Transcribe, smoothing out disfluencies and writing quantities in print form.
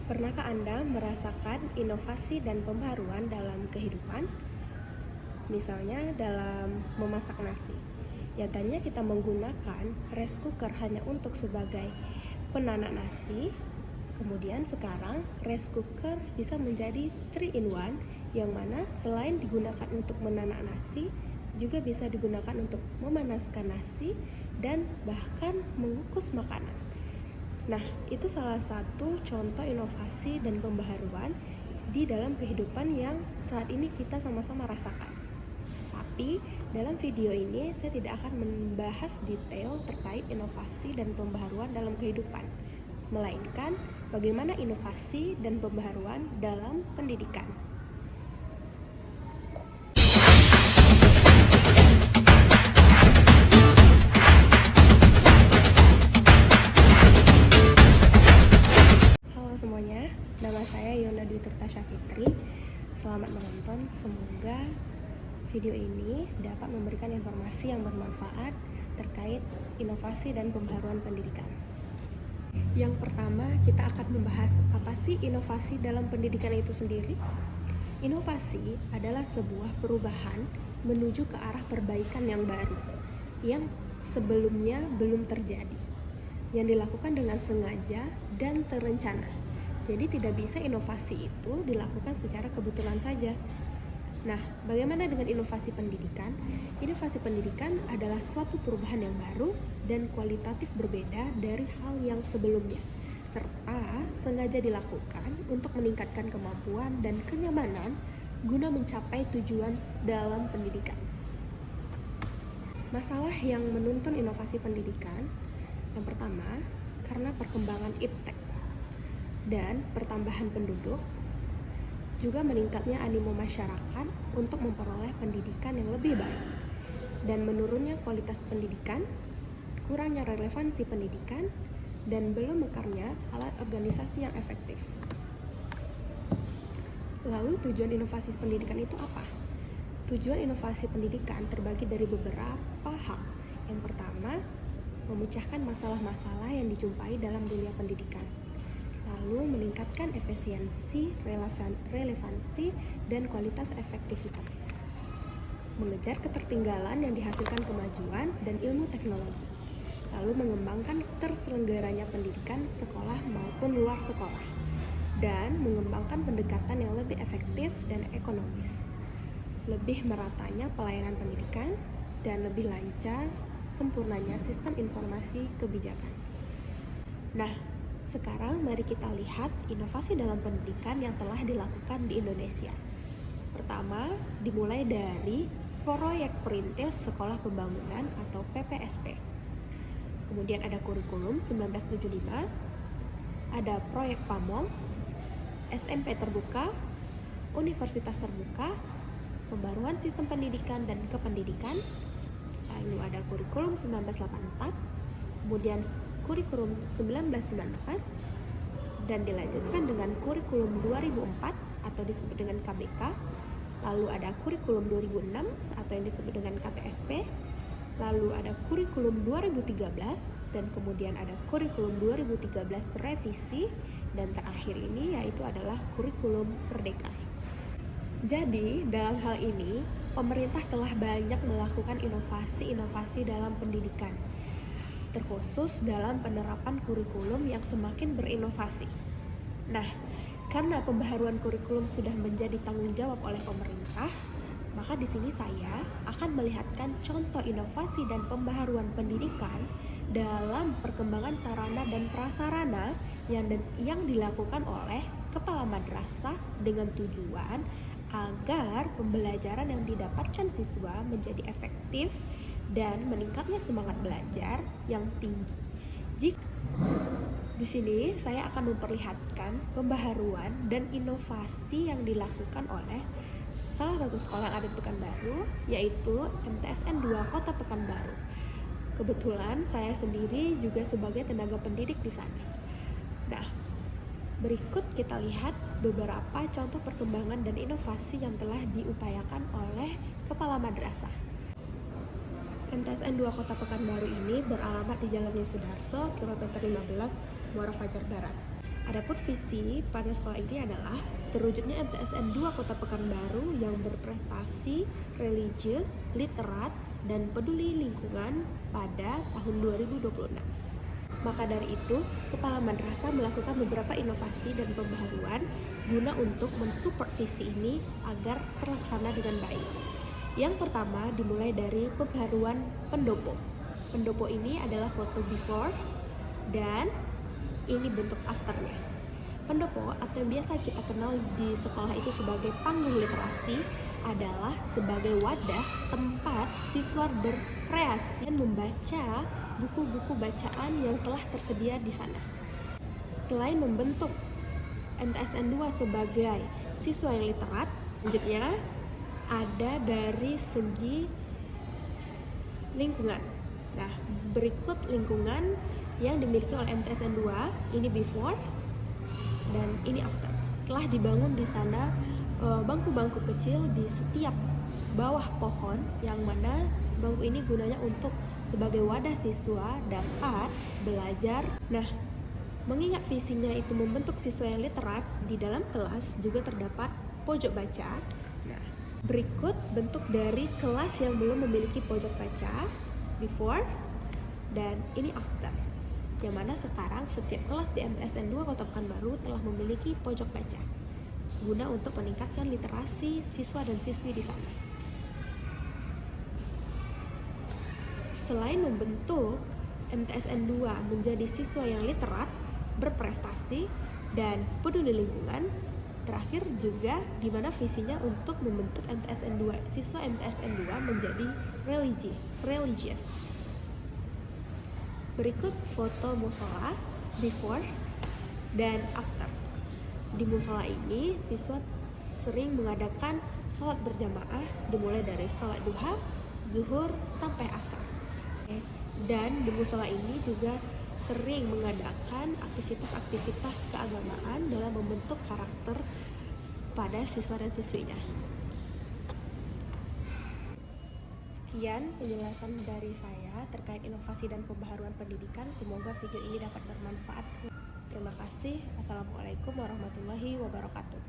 Pernahkah Anda merasakan inovasi dan pembaruan dalam kehidupan? Misalnya dalam memasak nasi. Ya, tadinya kita menggunakan rice cooker hanya untuk sebagai penanak nasi. Kemudian sekarang rice cooker bisa menjadi 3 in 1, yang mana selain digunakan untuk menanak nasi, juga bisa digunakan untuk memanaskan nasi dan bahkan mengukus makanan. Nah, itu salah satu contoh inovasi dan pembaharuan di dalam kehidupan yang saat ini kita sama-sama rasakan. Tapi, dalam video ini saya tidak akan membahas detail terkait inovasi dan pembaharuan dalam kehidupan, melainkan bagaimana inovasi dan pembaharuan dalam pendidikan. Halo semuanya, nama saya Yona Dwi Tirtasya Fitri. Selamat menonton, semoga video ini dapat memberikan informasi yang bermanfaat terkait inovasi dan pembaharuan pendidikan. Yang pertama, kita akan membahas apa sih inovasi dalam pendidikan itu sendiri. Inovasi adalah sebuah perubahan menuju ke arah perbaikan yang baru, yang sebelumnya belum terjadi, yang dilakukan dengan sengaja dan terencana. Jadi tidak bisa inovasi itu dilakukan secara kebetulan saja. Nah, bagaimana dengan inovasi pendidikan? Inovasi pendidikan adalah suatu perubahan yang baru dan kualitatif berbeda dari hal yang sebelumnya, serta sengaja dilakukan untuk meningkatkan kemampuan dan kenyamanan guna mencapai tujuan dalam pendidikan. Masalah yang menuntun inovasi pendidikan, yang pertama, karena perkembangan iptek dan pertambahan penduduk, juga meningkatnya animo masyarakat untuk memperoleh pendidikan yang lebih baik, dan menurunnya kualitas pendidikan, kurangnya relevansi pendidikan, dan belum mekarnya alat organisasi yang efektif. Lalu tujuan inovasi pendidikan itu apa? Tujuan inovasi pendidikan terbagi dari beberapa hal. Yang pertama, memecahkan masalah-masalah yang dijumpai dalam dunia pendidikan, lalu meningkatkan efisiensi, relevansi, dan kualitas efektivitas, mengejar ketertinggalan yang dihasilkan kemajuan dan ilmu teknologi, lalu mengembangkan terselenggaranya pendidikan sekolah maupun luar sekolah, dan mengembangkan pendekatan yang lebih efektif dan ekonomis, lebih meratanya pelayanan pendidikan, dan lebih lancar sempurnanya sistem informasi kebijakan. Nah, sekarang mari kita lihat inovasi dalam pendidikan yang telah dilakukan di Indonesia. Pertama, dimulai dari Proyek Perintis Sekolah Pembangunan atau PPSP. Kemudian ada kurikulum 1975, ada Proyek Pamong, SMP Terbuka, Universitas Terbuka, Pembaruan Sistem Pendidikan dan Kependidikan, lalu ada kurikulum 1984, kemudian kurikulum 1994, dan dilanjutkan dengan kurikulum 2004 atau disebut dengan KBK, lalu ada kurikulum 2006 atau yang disebut dengan KTSP, lalu ada kurikulum 2013, dan kemudian ada kurikulum 2013 revisi, dan terakhir ini yaitu adalah kurikulum Merdeka. Jadi, dalam hal ini, pemerintah telah banyak melakukan inovasi-inovasi dalam pendidikan, terkhusus dalam penerapan kurikulum yang semakin berinovasi. Nah, karena pembaharuan kurikulum sudah menjadi tanggung jawab oleh pemerintah, maka di sini saya akan melihatkan contoh inovasi dan pembaharuan pendidikan dalam perkembangan sarana dan prasarana yang dilakukan oleh kepala madrasah dengan tujuan agar pembelajaran yang didapatkan siswa menjadi efektif dan meningkatnya semangat belajar yang tinggi. Di sini saya akan memperlihatkan pembaharuan dan inovasi yang dilakukan oleh salah satu sekolah yang ada di Pekanbaru, yaitu MTSN 2 Kota Pekanbaru. Kebetulan saya sendiri juga sebagai tenaga pendidik di sana. Nah, berikut kita lihat beberapa contoh perkembangan dan inovasi yang telah diupayakan oleh kepala madrasah. MTSN 2 Kota Pekanbaru ini beralamat di Jalan Yosudarso, kilometer 15, Muara Fajar Barat. Adapun visi pada sekolah ini adalah terwujudnya MTSN 2 Kota Pekanbaru yang berprestasi, religius, literat, dan peduli lingkungan pada tahun 2026. Maka dari itu, Kepala Madrasah melakukan beberapa inovasi dan pembaharuan guna untuk mensupport visi ini agar terlaksana dengan baik. Yang pertama dimulai dari pembaharuan pendopo. Pendopo ini adalah foto before dan ini bentuk afternya. Pendopo atau yang biasa kita kenal di sekolah itu sebagai panggung literasi adalah sebagai wadah tempat siswa berkreasi dan membaca buku-buku bacaan yang telah tersedia di sana. Selain membentuk MTSN 2 sebagai siswa yang literat, selanjutnya ada dari segi lingkungan. Nah, berikut lingkungan yang dimiliki oleh MTSN 2, ini before dan ini after. Telah dibangun di sana bangku-bangku kecil di setiap bawah pohon, yang mana bangku ini gunanya untuk sebagai wadah siswa dapat belajar. Nah, mengingat visinya itu membentuk siswa yang literat, di dalam kelas juga terdapat pojok baca. Nah, berikut bentuk dari kelas yang belum memiliki pojok baca, before dan ini after. Yang mana sekarang setiap kelas di MTSN 2 Kota Pekanbaru telah memiliki pojok baca guna untuk meningkatkan literasi siswa dan siswi di sana. Selain membentuk MTSN 2 menjadi siswa yang literat, berprestasi, dan peduli lingkungan, terakhir juga di mana visinya untuk membentuk MTSN 2, siswa MTSN 2 menjadi religious. Berikut foto musola before dan after. Di musola ini siswa sering mengadakan sholat berjamaah dimulai dari sholat duha, zuhur, sampai asar. Dan di musola ini juga sering mengadakan aktivitas-aktivitas keagamaan dalam membentuk karakter pada siswa dan siswinya. Sekian penjelasan dari saya terkait inovasi dan pembaharuan pendidikan. Semoga video ini dapat bermanfaat. Terima kasih. Assalamualaikum warahmatullahi wabarakatuh.